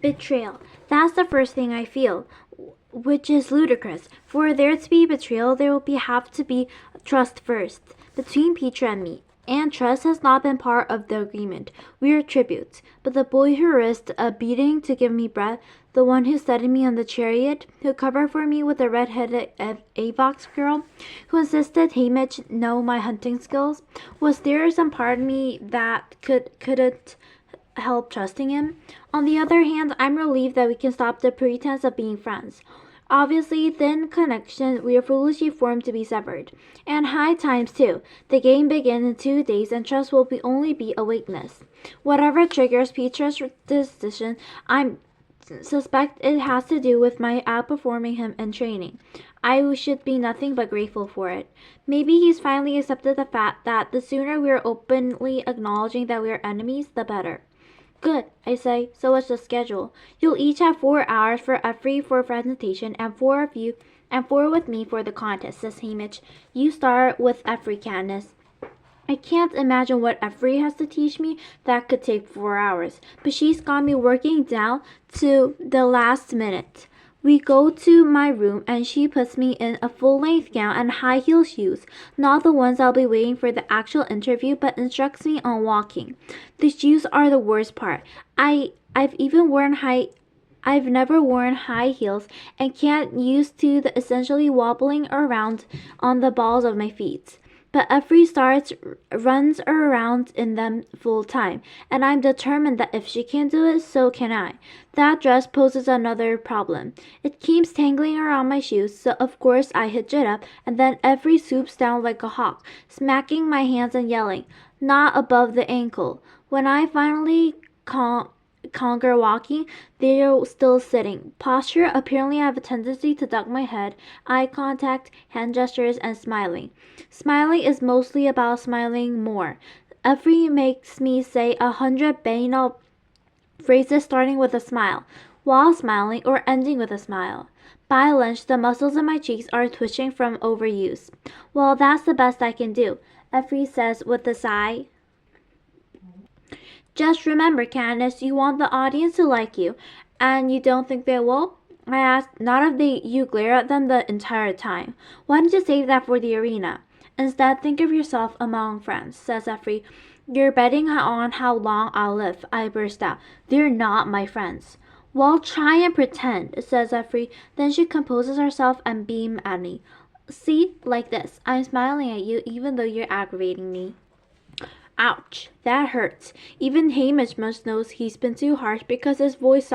Betrayal. That's the first thing I feel, which is ludicrous. For there to be betrayal, there will have to be trust first, between Petra and me. And trust has not been part of the agreement. We are tributes. But the boy who risked a beating to give me bread, the one who studied me on the chariot, who covered for me with the red-headed Avox girl, who insisted Hamish know my hunting skills, was there some part of me that couldn't help trusting him? On the other hand, I'm relieved that we can stop the pretense of being friends. Obviously, thin connections we are foolishly formed to be severed. And high times too. The game begins in 2 days and trust will only be a weakness. Whatever triggers Petra's decision, I suspect it has to do with my outperforming him in training. I should be nothing but grateful for it. Maybe he's finally accepted the fact that the sooner we are openly acknowledging that we are enemies, the better. Good, I say. So what's the schedule? You'll each have 4 hours for Effie for presentation and 4 of you and 4 with me for the contest, says Hamish. You start with Effie, Candace. I can't imagine what Effie has to teach me that could take 4 hours, but she's got me working down to the last minute. We go to my room and she puts me in a full-length gown and high-heel shoes, not the ones I'll be wearing for the actual interview, but instructs me on walking. The shoes are the worst part. I've never worn high heels and can't used to the essentially wobbling around on the balls of my feet. But Effie runs around in them full time, and I'm determined that if she can do it, so can I. That dress poses another problem. It keeps tangling around my shoes, so of course I hitch it up, and then Effie swoops down like a hawk, smacking my hands and yelling, "Not above the ankle." When I finally conquer walking, they're still sitting. Posture, apparently I have a tendency to duck my head, eye contact, hand gestures, and smiling. Smiling is mostly about smiling more. Effie makes me say 100 banal phrases starting with a smile, while smiling, or ending with a smile. By lunch, the muscles in my cheeks are twitching from overuse. Well, that's the best I can do, Effie says with a sigh. Just remember, Candace, you want the audience to like you, and you don't think they will? I asked. Not if you glare at them the entire time. Why don't you save that for the arena? Instead, think of yourself among friends, says Effie. You're betting on how long I'll live, I burst out. They're not my friends. Well, try and pretend, says Effie. Then she composes herself and beams at me. See, like this. I'm smiling at you even though you're aggravating me. Ouch, that hurts. Even Hamish must knows he's been too harsh because his voice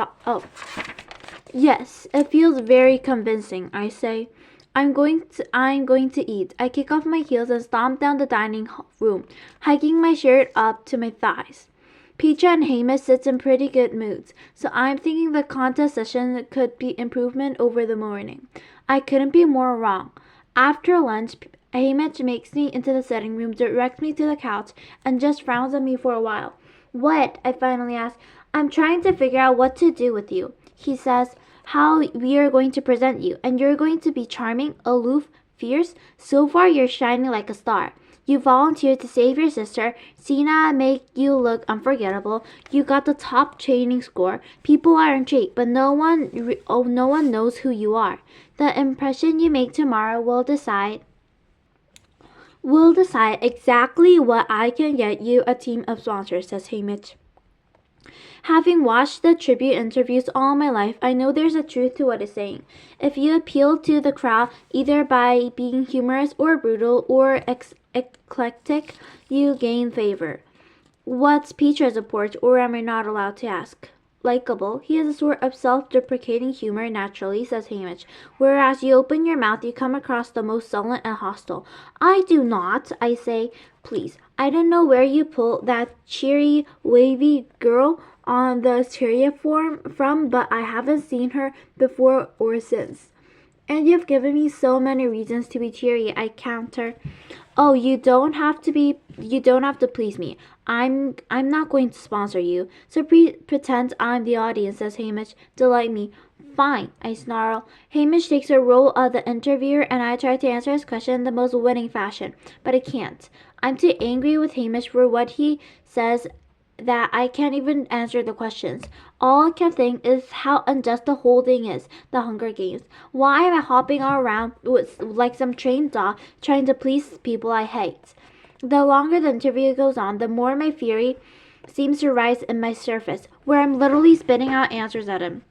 Yes, it feels very convincing, I say. I'm going to eat. I kick off my heels and stomp down the dining room, hiking my shirt up to my thighs. Petra and Hamish sits in pretty good moods, so I'm thinking the contest session could be improvement over the morning. I couldn't be more wrong. After lunch, Hamish makes me into the sitting room, directs me to the couch, and just frowns at me for a while. What? I finally ask. I'm trying to figure out what to do with you. He says, how we are going to present you, and you're going to be charming, aloof, fierce. So far, you're shining like a star. You volunteered to save your sister. Sina make you look unforgettable. You got the top training score. People are intrigued, but no one knows who you are. The impression you make tomorrow will decide exactly what I can get you a team of sponsors, says Hamish. Having watched the tribute interviews all my life, I know there's a truth to what it's saying. If you appeal to the crowd either by being humorous or brutal or eclectic, you gain favor. What's Petra's approach, or am I not allowed to ask? Likeable. He has a sort of self-deprecating humor naturally, says Hamish. Whereas you open your mouth, you come across the most sullen and hostile. I do not, I say. Please, I don't know where you pull that cheery, wavy girl on the chariot from, but I haven't seen her before or since. And you've given me so many reasons to be cheery, I counter. Oh, you don't have to please me. I'm not going to sponsor you. So pretend I'm the audience, says Hamish. Delight me. Fine, I snarl. Hamish takes a role of the interviewer and I try to answer his question in the most winning fashion, but I can't. I'm too angry with Hamish for what he says that I can't even answer the questions. All I can think is how unjust the whole thing is, the Hunger Games. Why am I hopping around with, like some trained dog trying to please people I hate? The longer the interview goes on, the more my fury seems to rise in my surface, where I'm literally spitting out answers at him.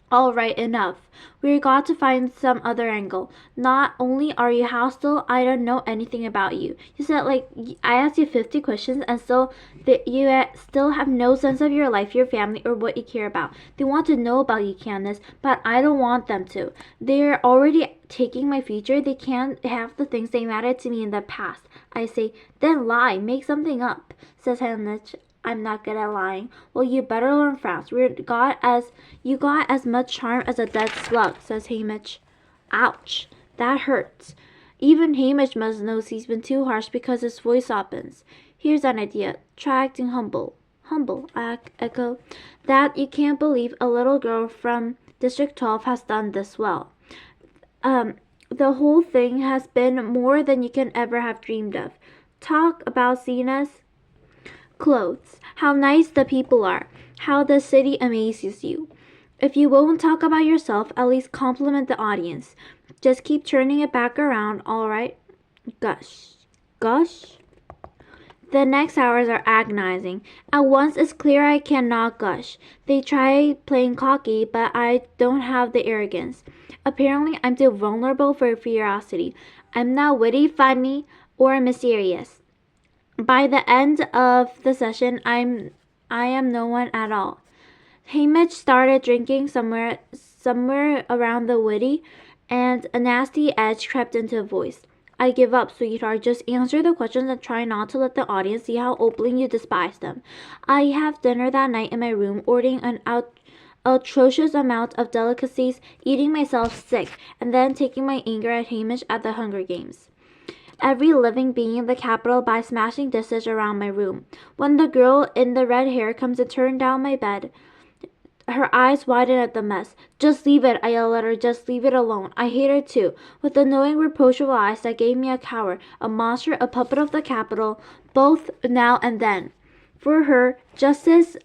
All right, enough. We got to find some other angle. Not only are you hostile, I don't know anything about you. You said I asked you 50 questions and still that you still have no sense of your life, your family, or what you care about. They want to know about you, Candace, but I don't want them to. They're already taking my future. They can't have the things they mattered to me in the past. I say, then lie, make something up, says Hamish. I'm not good at lying. Well, you better learn fast. You got as much charm as a dead slug, says Hamish. Ouch, that hurts. Even Hamish must know he's been too harsh because his voice softens. Here's an idea. Try acting humble. Humble, I echo. That you can't believe a little girl from District 12 has done this well. The whole thing has been more than you can ever have dreamed of. Talk about Cena's clothes, how nice the people are, how the city amazes you. If you won't talk about yourself, at least compliment the audience. Just keep turning it back around, all right? Gush. Gush? The next hours are agonizing. At once it's clear I cannot gush. They try playing cocky, but I don't have the arrogance. Apparently, I'm too vulnerable for curiosity. I'm not witty, funny, or mysterious. By the end of the session, I am no one at all. Hamish started drinking somewhere around the witty, and a nasty edge crept into his voice. I give up, sweetheart. Just answer the questions and try not to let the audience see how openly you despise them. I have dinner that night in my room, ordering an atrocious amount of delicacies, eating myself sick, and then taking my anger at Hamish at the Hunger Games. Every living being in the capital by smashing dishes around my room. When the girl in the red hair comes to turn down my bed, her eyes widen at the mess. Just leave it, I yell at her. Just leave it alone. I hate her too, with the knowing, reproachful eyes that gave me a coward, a monster, a puppet of the capital, both now and then. For her, justice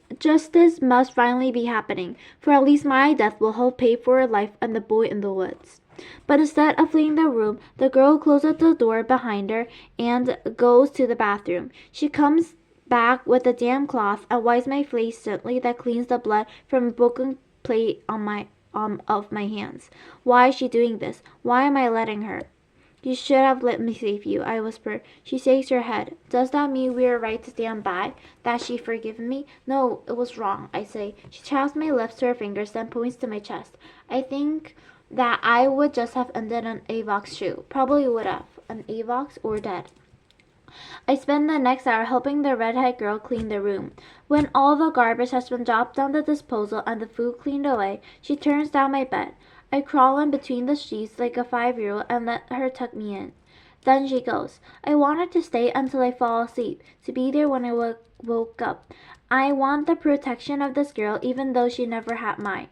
must finally be happening, for at least my death will help pay for her life and the boy in the woods. But instead of fleeing the room, the girl closes the door behind her and goes to the bathroom. She comes back with a damp cloth and wipes my face gently that cleans the blood from a broken plate on of my hands. Why is she doing this? Why am I letting her? You should have let me save you, I whisper. She shakes her head. Does that mean we are right to stand by? That she forgiven me? No, it was wrong, I say. She taps my lips to her fingers, then points to my chest. I think that I would just have ended an Avox shoe. Probably would have. An Avox or dead. I spend the next hour helping the redhead girl clean the room. When all the garbage has been dropped on the disposal and the food cleaned away, she turns down my bed. I crawl in between the sheets like a 5-year-old and let her tuck me in. Then she goes. I wanted to stay until I fall asleep, to be there when I woke up. I want the protection of this girl even though she never had mine.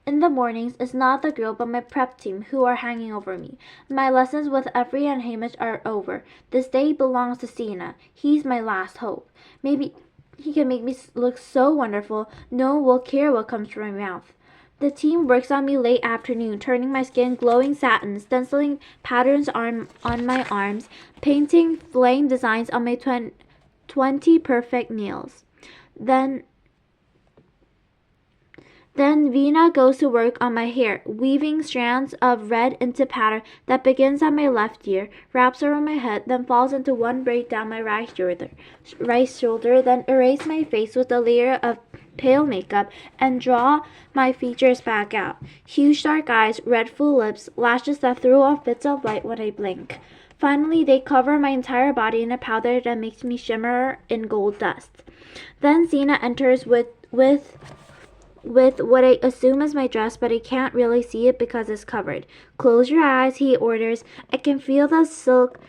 In the mornings, it's not the girl but my prep team who are hanging over me. My lessons with Effie and Hamish are over. This day belongs to Cena. He's my last hope. Maybe he can make me look so wonderful, no one will care what comes from my mouth. The team works on me late afternoon, turning my skin glowing satin, stenciling patterns on my arms, painting flame designs on my 20 perfect nails. Then Vina goes to work on my hair, weaving strands of red into pattern that begins at my left ear, wraps around my head, then falls into one braid down my right shoulder, then erase my face with a layer of pale makeup and draw my features back out. Huge dark eyes, red full lips, lashes that throw off bits of light when I blink. Finally, they cover my entire body in a powder that makes me shimmer in gold dust. Then Zena enters with what I assume is my dress, but I can't really see it because it's covered. Close your eyes, he orders. I can feel the silk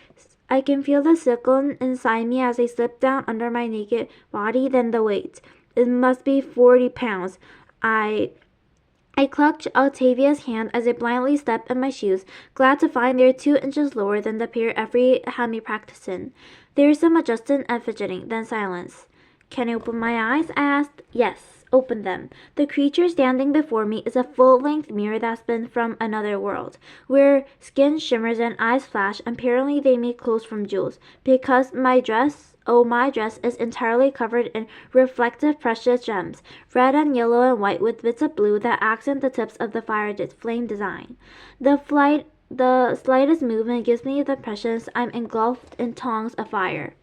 inside me as I slip down under my naked body, then the weight. It must be 40 pounds. I clutch Octavia's hand as I blindly step in my shoes, glad to find they're 2 inches lower than the pair Effie had me practice in. There is some adjusting and fidgeting, then silence. Can I open my eyes? I asked. Yes, open them. The creature standing before me is a full-length mirror that's been from another world, where skin shimmers and eyes flash, and apparently they make clothes from jewels, because my dress is entirely covered in reflective precious gems, red and yellow and white with bits of blue that accent the tips of the flame design. The slightest movement gives me the impression I'm engulfed in tongues of fire.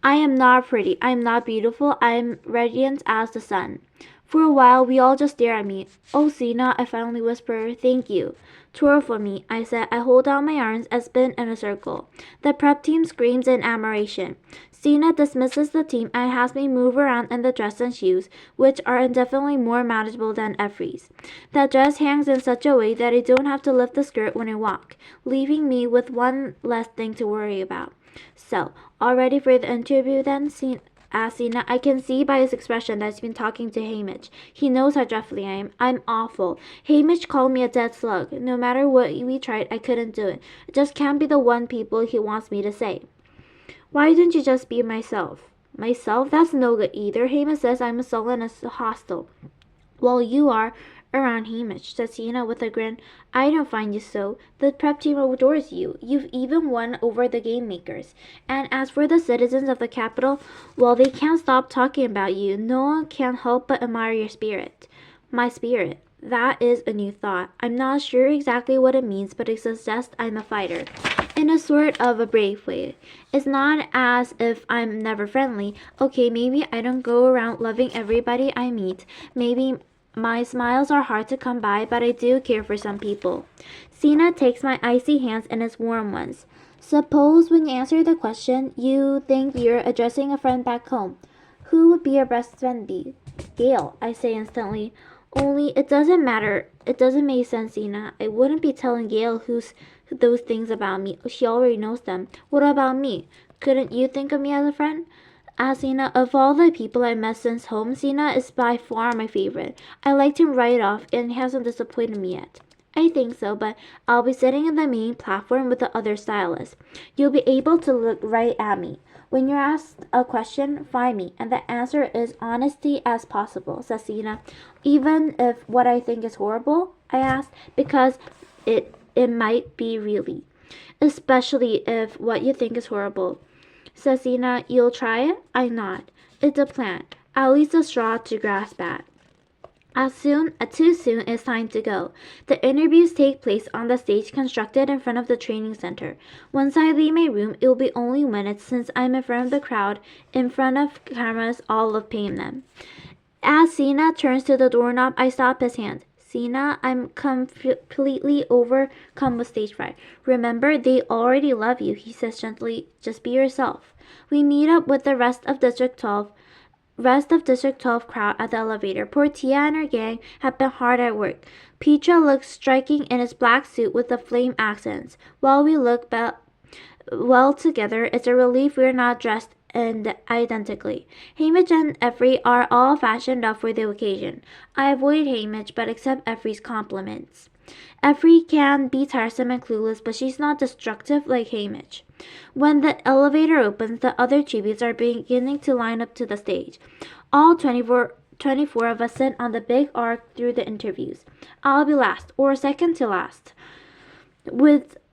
I am not pretty. I am not beautiful. I am radiant as the sun. For a while, we all just stare at me. Oh, Sina, I finally whisper, thank you. Twirl for me, I said. I hold out my arms and spin in a circle. The prep team screams in admiration. Sina dismisses the team and has me move around in the dress and shoes, which are indefinitely more manageable than Effrie's. That dress hangs in such a way that I don't have to lift the skirt when I walk, leaving me with one less thing to worry about. So, all ready for the interview then? Asked Sina. I can see by his expression that he's been talking to Hamish. He knows how dreadfully I am. I'm awful. Hamish called me a dead slug. No matter what we tried, I couldn't do it. I just can't be the one people he wants me to say. Why don't you just be myself? Myself? That's no good either. Hamish says I'm sullen and hostile. Well, you are around Hamish, said Sina with a grin. I don't find you so. The prep team adores you. You've even won over the game makers. And as for the citizens of the capital, well, they can't stop talking about you. No one can help but admire your spirit. My spirit. That is a new thought. I'm not sure exactly what it means, but it suggests I'm a fighter. In a sort of a brave way. It's not as if I'm never friendly. Okay, maybe I don't go around loving everybody I meet. Maybe my smiles are hard to come by, but I do care for some people. Sina takes my icy hands in his warm ones. Suppose when you answer the question, you think you're addressing a friend back home. Who would be your best friend be? Gail, I say instantly. Only it doesn't matter. It doesn't make sense, Sina. I wouldn't be telling Gail those things about me. She already knows them. What about me? Couldn't you think of me as a friend? Sina, of all the people I met since home, Sina is by far my favorite. I liked him right off, and he hasn't disappointed me yet. I think so, but I'll be sitting in the main platform with the other stylists. You'll be able to look right at me. When you're asked a question, find me, and the answer is honesty as possible, says Sina. Even if what I think is horrible, I asked, because it might be really. Especially if what you think is horrible. Says Sina, you'll try it? I nod. It's a plan. At least a straw to grasp at. Too soon, it's time to go. The interviews take place on the stage constructed in front of the training center. Once I leave my room, it will be only minutes since I'm in front of the crowd, in front of cameras, all of paying them. As Sina turns to the doorknob, I stop his hand. Sina, I'm completely overcome with stage fright. Remember, they already love you, he says gently. Just be yourself. We meet up with the rest of District 12 crowd at the elevator. Poor Tia and her gang have been hard at work. Petra looks striking in his black suit with the flame accents. While we look well together, it's a relief we're not dressed and identically. Hamish and Effrie are all fashioned up for the occasion. I avoid Hamish but accept Effrie's compliments. Effrie can be tiresome and clueless, but she's not destructive like Hamish. When the elevator opens, the other tributes are beginning to line up to the stage. All 24 of us sit on the big arc through the interviews. I'll be last, or second to last,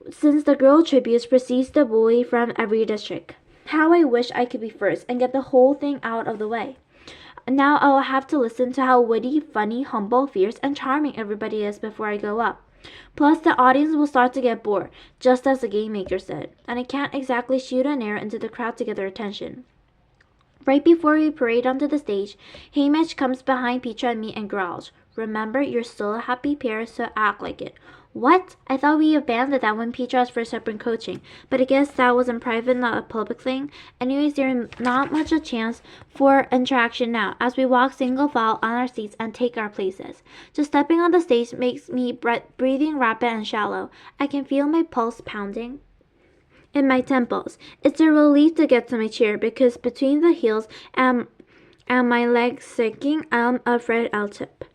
since the girl tributes precedes the boy from every district. How I wish I could be first and get the whole thing out of the way. Now I'll have to listen to how witty, funny, humble, fierce, and charming everybody is before I go up. Plus, the audience will start to get bored, just as the game maker said, and I can't exactly shoot an arrow into the crowd to get their attention. Right before we parade onto the stage, Hamish comes behind Petra and me and growls, "Remember, you're still a happy pair, so act like it." What? I thought we abandoned that when Petra's first had been coaching, but I guess that was in private, not a public thing. Anyways, there's not much a chance for interaction now, as we walk single file on our seats and take our places. Just stepping on the stage makes me breathing rapid and shallow. I can feel my pulse pounding in my temples. It's a relief to get to my chair, because between the heels and my legs sinking, I'm afraid I'll tip.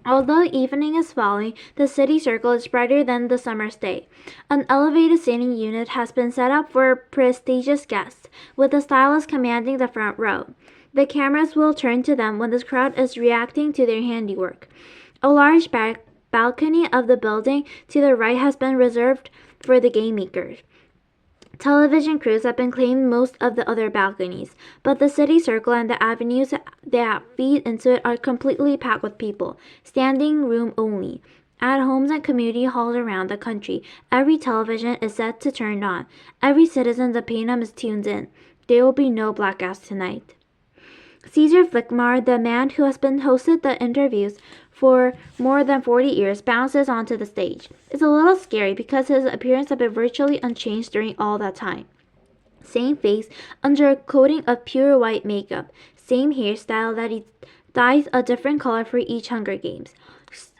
Although evening is falling, the city circle is brighter than the summer's day. An elevated seating unit has been set up for prestigious guests, with the stylist commanding the front row. The cameras will turn to them when the crowd is reacting to their handiwork. A large balcony of the building to the right has been reserved for the game makers. Television crews have been claimed most of the other balconies, but the city circle and the avenues that feed into it are completely packed with people, standing room only. At homes and community halls around the country, every television is set to turn on. Every citizen of Panem is tuned in. There will be no blackouts tonight. Caesar Flickmar, the man who has been hosted the interviews for more than 40 years, bounces onto the stage. It's a little scary because his appearance has been virtually unchanged during all that time. Same face under a coating of pure white makeup. Same hairstyle that he dyes a different color for each Hunger Games.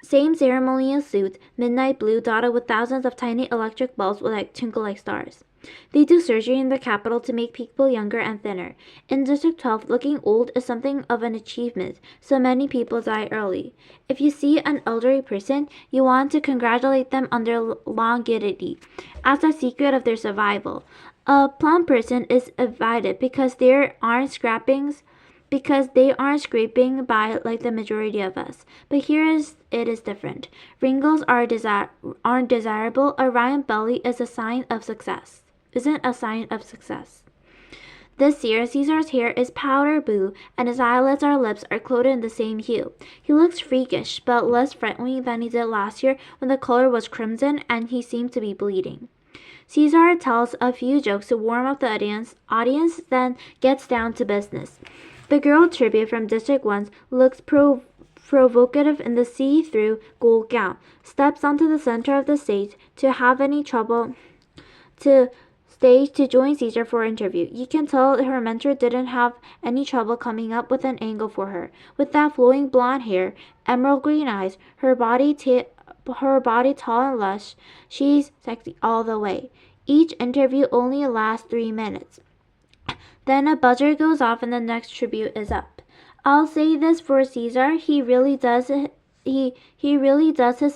Same ceremonial suit, midnight blue dotted with thousands of tiny electric bulbs that twinkle like stars. They do surgery in the capital to make people younger and thinner. In District 12, looking old is something of an achievement, so many people die early. If you see an elderly person, you want to congratulate them on their longevity, as a secret of their survival. A plump person is invited because they aren't scraping by like the majority of us. But it is different. Wrinkles aren't desirable. A round belly is a sign of success. Isn't a sign of success. This year, Caesar's hair is powder blue, and his eyelids and lips are clothed in the same hue. He looks freakish, but less friendly than he did last year when the color was crimson and he seemed to be bleeding. Caesar tells a few jokes to warm up the audience, then gets down to business. The girl tribute from District 1 looks provocative in the see-through gold gown, steps onto the center of the stage to join Caesar for interview. You can tell her mentor didn't have any trouble coming up with an angle for her. With that flowing blonde hair, emerald green eyes, her body tall and lush, she's sexy all the way. Each interview only lasts 3 minutes. Then a buzzer goes off and the next tribute is up. I'll say this for Caesar, he really does his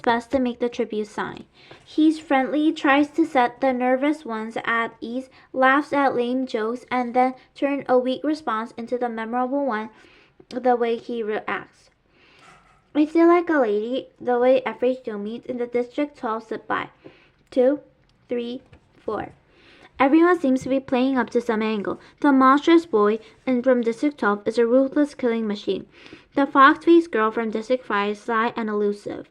best to make the tribute sign. He's friendly, tries to set the nervous ones at ease, laughs at lame jokes, and then turns a weak response into the memorable one the way he reacts. I feel like a lady the way every show meets in the District 12 slip by. 2, 3, 4. Everyone seems to be playing up to some angle. The monstrous boy from District 12 is a ruthless killing machine. The fox-faced girl from District 5 is sly and elusive.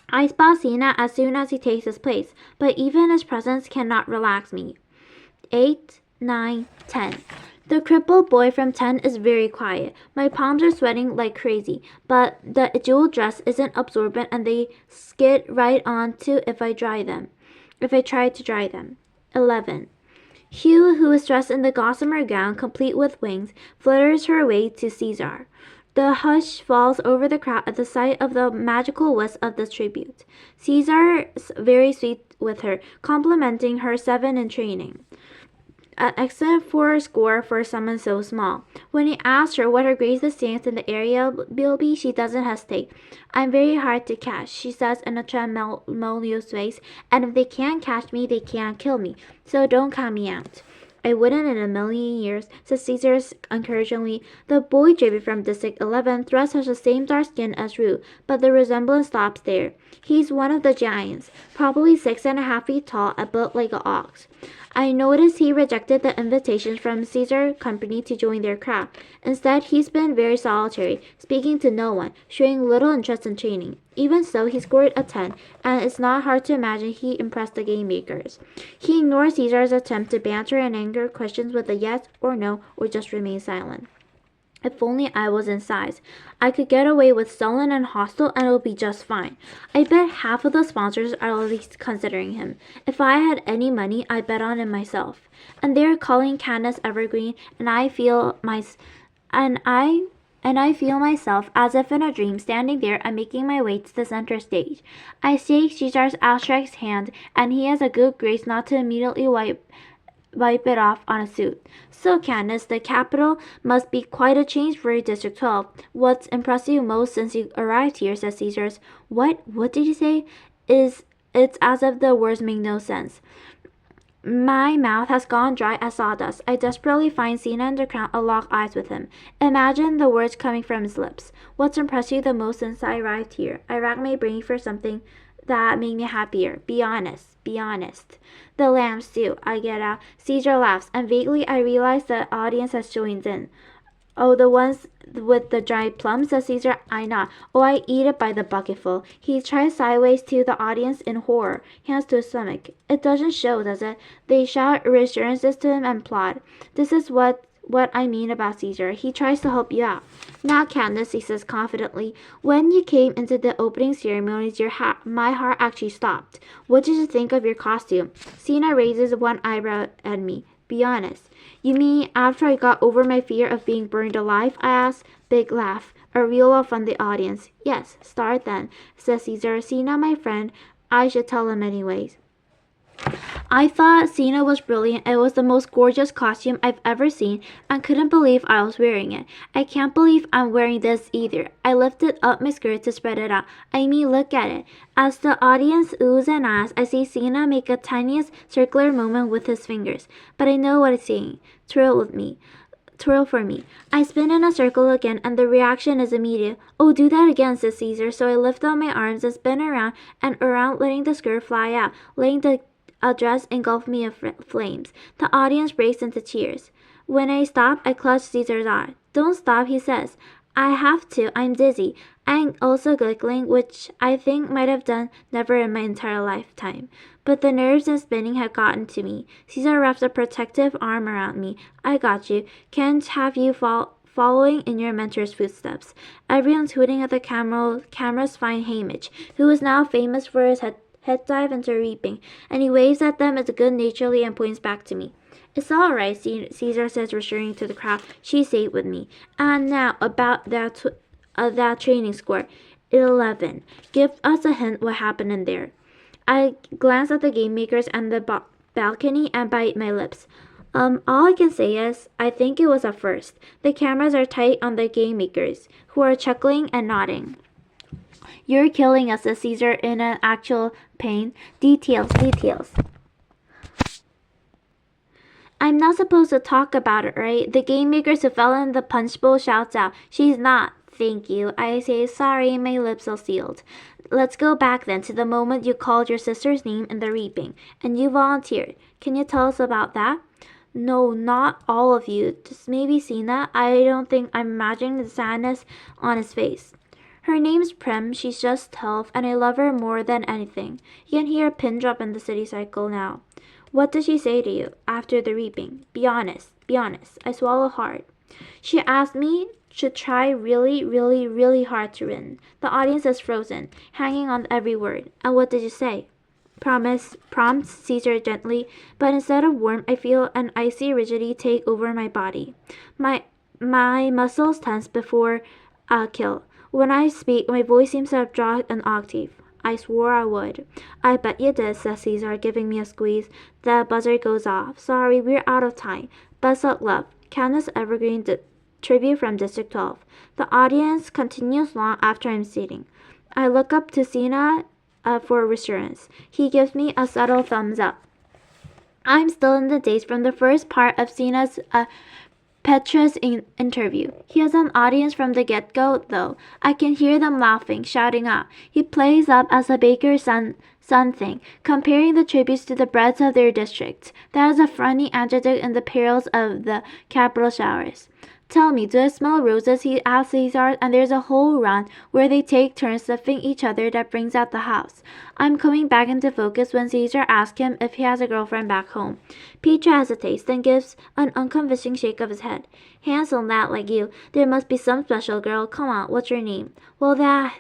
I spot Cena as soon as he takes his place, but even his presence cannot relax me. 8, 9, 10. The crippled boy from 10 is very quiet. My palms are sweating like crazy, but the jeweled dress isn't absorbent and they skid right onto if I try to dry them. 11. Hugh, who is dressed in the gossamer gown complete with wings, flutters her way to Caesar. The hush falls over the crowd at the sight of the magical wisp of the tribute. Caesar's very sweet with her, complimenting her 7 in training. An excellent 4 score for someone so small. When he asks her what her greatest stance in the area will be, she doesn't hesitate. I'm very hard to catch, she says in a tremulous voice, and if they can't catch me, they can't kill me, so don't count me out. I wouldn't in a million years, says Caesar encouragingly. The boy tribute from District 11 thrusts has the same dark skin as Rue, but the resemblance stops there. He's one of the giants, probably 6.5 feet tall and built like an ox. I noticed he rejected the invitations from Caesar's company to join their crowd. Instead, he's been very solitary, speaking to no one, showing little interest in training. Even so, he scored a 10, and it's not hard to imagine he impressed the game makers. He ignores Caesar's attempt to banter and anger questions with a yes or no, or just remain silent. If only I was in size. I could get away with sullen and hostile and it would be just fine. I bet half of the sponsors are at least considering him. If I had any money, I'd bet on him myself. And they're calling Candace Evergreen, and I feel myself as if in a dream, standing there and making my way to the center stage. I shake Caesar's outstretched hand, and he has a good grace not to immediately wipe it off on a suit. So, Candace, the capital must be quite a change for District 12. What's impressed you most since you arrived here, says Caesar's. What did you say? It's as if the words make no sense. My mouth has gone dry as sawdust. I desperately find Sina in the crowd and lock eyes with him. Imagine the words coming from his lips. What's impressed you the most since I arrived here? I racked my brain for something that made me happier. Be honest. Be honest. The lamb stew. I get out. Caesar laughs, and vaguely I realize the audience has joined in. Oh, the ones with the dried plums, says Caesar. I nod. Oh, I eat it by the bucketful. He tries sideways to the audience in horror, hands to his stomach. It doesn't show, does it? They shout reassurances to him and plot. This is what I mean about Caesar. He tries to help you out. Now, Candace, he says confidently, when you came into the opening ceremonies, my heart actually stopped. What did you think of your costume? Sina raises one eyebrow at me. Be honest. You mean after I got over my fear of being burned alive? I asked. Big laugh. A real laugh from the audience. Yes, start then, says Caesar. Sina, my friend. I should tell him anyways. I thought Sina was brilliant. It was the most gorgeous costume I've ever seen and couldn't believe I was wearing it. I can't believe I'm wearing this either. I lifted up my skirt to spread it out. I mean, look at it. As the audience oohs and ahs, I see Sina make a tiniest circular movement with his fingers. But I know what it's saying. Twirl for me. I spin in a circle again, and the reaction is immediate. Oh, do that again, says Caesar. So I lift up my arms and spin around and around, letting the skirt fly out, letting the dress engulf me in flames. The audience breaks into cheers. When I stop, I clutch Caesar's arm. Don't stop, he says. I have to. I'm dizzy. I'm also giggling, which I think might have done never in my entire lifetime. But the nerves and spinning had gotten to me. Caesar wraps a protective arm around me. I got you. Can't have you following in your mentor's footsteps. Everyone's hooting at the cameras find Hamish, who is now famous for his head dive into reaping, and he waves at them as good-naturedly and points back to me. It's all right, Caesar says, reassuring to the crowd. She's safe with me. And now about that training score. 11. Give us a hint what happened in there. I glance at the game makers and the balcony and bite my lips. All I can say is, I think it was a first. The cameras are tight on the game makers, who are chuckling and nodding. You're killing us, says Caesar in an actual pain. Details. I'm not supposed to talk about it, right? The game makers who fell in the punch bowl shouts out. She's not. Thank you. I say sorry, my lips are sealed. Let's go back then to the moment you called your sister's name in the reaping, and you volunteered. Can you tell us about that? No, not all of you. Just maybe Sina. I don't think I'm imagining the sadness on his face. Her name's Prim, she's just 12, and I love her more than anything. You can hear a pin drop in the city cycle now. What did she say to you after the reaping? Be honest. I swallow hard. She asked me to try really, really, really hard to win. The audience is frozen, hanging on every word. And what did you say? Promise, prompts Caesar gently, but instead of warmth, I feel an icy rigidity take over my body. My muscles tense before a kill. When I speak, my voice seems to have dropped an octave. I swore I would. I bet you did, says Caesar, giving me a squeeze. The buzzer goes off. Sorry, we're out of time. Best of luck. Candace Evergreen tribute from District 12. The audience continues long after I'm sitting. I look up to Sina for reassurance. He gives me a subtle thumbs up. I'm still in the daze from the first part of Sina's Petra's interview. He has an audience from the get-go, though. I can hear them laughing, shouting out. He plays up as a baker's son thing, comparing the tributes to the breads of their districts. That is a funny adjective in the perils of the capital showers. Tell me, do I smell roses? He asks Caesar, and there's a whole round where they take turns sniffing each other that brings out the house. I'm coming back into focus when Caesar asks him if he has a girlfriend back home. Petra hesitates, then gives an unconvincing shake of his head. Handsome lad like you, there must be some special girl. Come on, what's your name? Well,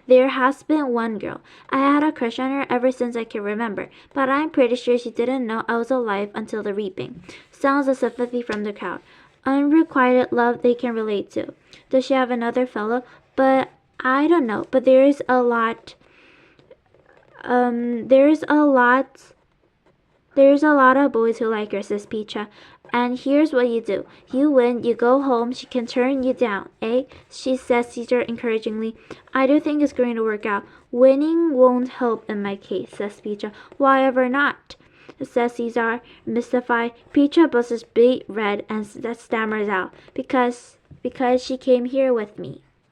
there has been one girl. I had a crush on her ever since I can remember, but I'm pretty sure she didn't know I was alive until the reaping. Sounds of sympathy from the crowd. Unrequited love they can relate to. Does she have another fellow? But I don't know. But there's a lot of boys who like her, says Petra. And here's what you do. You win, you go home, she can turn you down, eh? She says, Caesar encouragingly. I do think it's going to work out. Winning won't help in my case, says Petra. Why ever not? says Caesar, mystified. Petra blushes big red and stammers out, because she came here with me.